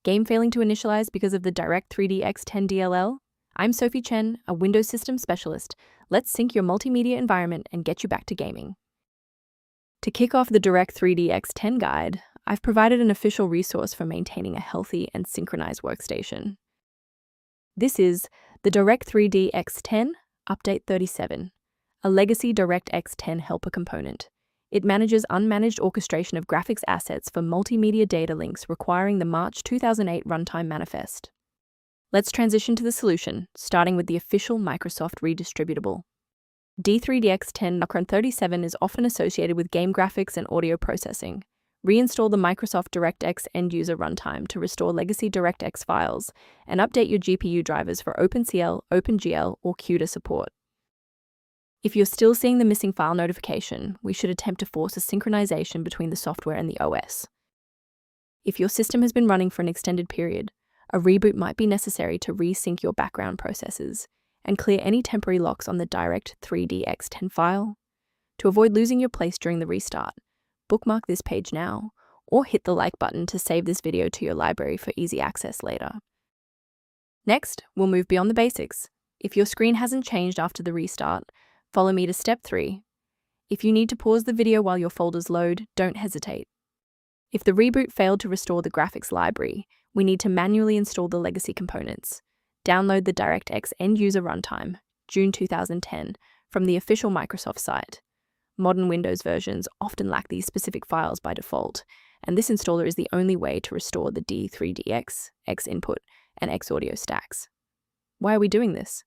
Game failing to initialize because of the DirectX 10 DLL? I'm Sophie Chen, a Windows Systems Specialist. Let's sync your multimedia environment and get you back to gaming. To kick off the DirectX 10 guide, I've provided an official resource for maintaining a healthy and synchronized workstation. This is the DirectX 10 Update 37, a legacy DirectX 10 helper component. It manages unmanaged orchestration of graphics assets for multimedia data links requiring the March 2008 runtime manifest. Let's transition to the solution, starting with the official Microsoft redistributable. DirectX 10 37 is often associated with game graphics and audio processing. Reinstall the Microsoft DirectX End-User Runtime to restore legacy DirectX files and update your GPU drivers for OpenCL, OpenGL, or CUDA support. If you're still seeing the missing file notification, we should attempt to force a synchronization between the software and the OS. If your system has been running for an extended period, a reboot might be necessary to resync your background processes and clear any temporary locks on the DirectX 10 file. To avoid losing your place during the restart, bookmark this page now, or hit the like button to save this video to your library for easy access later. Next, we'll move beyond the basics. If your screen hasn't changed after the restart, follow me to step 3. If you need to pause the video while your folders load, don't hesitate. If the reboot failed to restore the graphics library, we need to manually install the legacy components. Download the DirectX End-User Runtime, June 2010, from the official Microsoft site. Modern Windows versions often lack these specific files by default, and this installer is the only way to restore the D3DX, X input, and X audio stacks. Why are we doing this?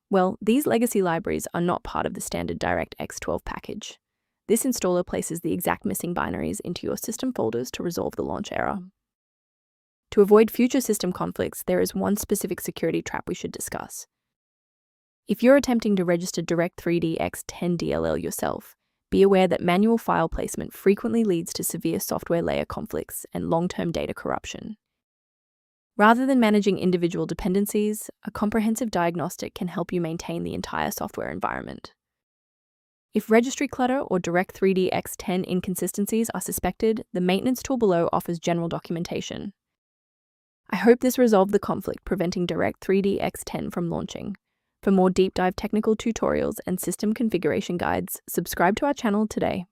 Well, these legacy libraries are not part of the standard DirectX 12 package. This installer places the exact missing binaries into your system folders to resolve the launch error. To avoid future system conflicts, there is one specific security trap we should discuss. If you're attempting to register DirectX 10 DLL yourself, be aware that manual file placement frequently leads to severe software layer conflicts and long-term data corruption. Rather than managing individual dependencies, a comprehensive diagnostic can help you maintain the entire software environment. If registry clutter or DirectX 10 inconsistencies are suspected, the maintenance tool below offers general documentation. I hope this resolved the conflict preventing DirectX 10 from launching. For more deep dive technical tutorials and system configuration guides, subscribe to our channel today.